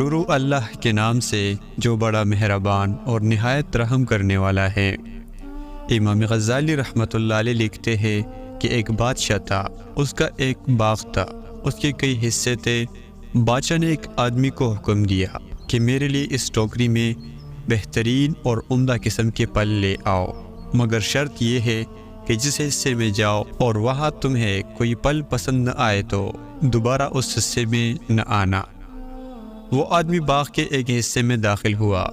شروع اللہ کے نام سے جو بڑا مہربان اور نہایت رحم کرنے والا ہے۔ امام غزالی رحمۃ اللہ علیہ لکھتے ہیں کہ ایک بادشاہ تھا، اس کا ایک باغ تھا، اس کے کئی حصے تھے۔ بادشاہ نے ایک آدمی کو حکم دیا کہ میرے لیے اس ٹوکری میں بہترین اور عمدہ قسم کے پھل لے آؤ، مگر شرط یہ ہے کہ جس حصے میں جاؤ اور وہاں تمہیں کوئی پھل پسند نہ آئے تو دوبارہ اس حصے میں نہ آنا۔ وہ آدمی باغ کے ایک حصے میں داخل ہوا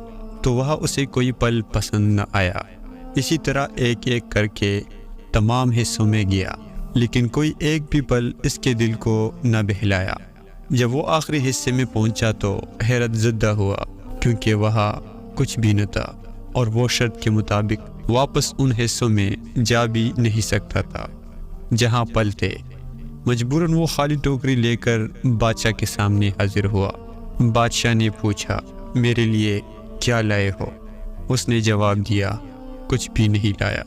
تو وہاں اسے کوئی پھل پسند نہ آیا۔ اسی طرح ایک ایک کر کے تمام حصوں میں گیا، لیکن کوئی ایک بھی پھل اس کے دل کو نہ بہلایا۔ جب وہ آخری حصے میں پہنچا تو حیرت زدہ ہوا، کیونکہ وہاں کچھ بھی نہ تھا اور وہ شرط کے مطابق واپس ان حصوں میں جا بھی نہیں سکتا تھا جہاں پھل تھے۔ مجبوراً وہ خالی ٹوکری لے کر بادشاہ کے سامنے حاضر ہوا۔ بادشاہ نے پوچھا، میرے لیے کیا لائے ہو؟ اس نے جواب دیا، کچھ بھی نہیں لایا۔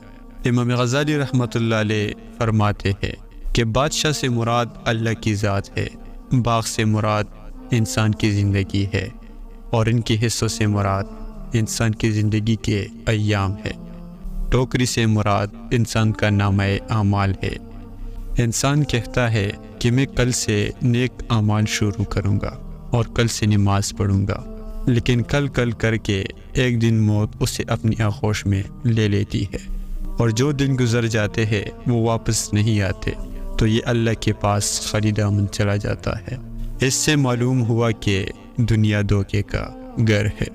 امام غزالی رحمۃ اللہ علیہ فرماتے ہیں کہ بادشاہ سے مراد اللہ کی ذات ہے، باغ سے مراد انسان کی زندگی ہے، اور ان کے حصوں سے مراد انسان کی زندگی کے ایام ہے۔ ٹوکری سے مراد انسان کا نامہ اعمال ہے۔ انسان کہتا ہے کہ میں کل سے نیک اعمال شروع کروں گا اور کل سے نماز پڑھوں گا، لیکن کل کر کے ایک دن موت اسے اپنی آغوش میں لے لیتی ہے، اور جو دن گزر جاتے ہیں وہ واپس نہیں آتے، تو یہ اللہ کے پاس خالی دامن چلا جاتا ہے۔ اس سے معلوم ہوا کہ دنیا دھوکے کا گھر ہے۔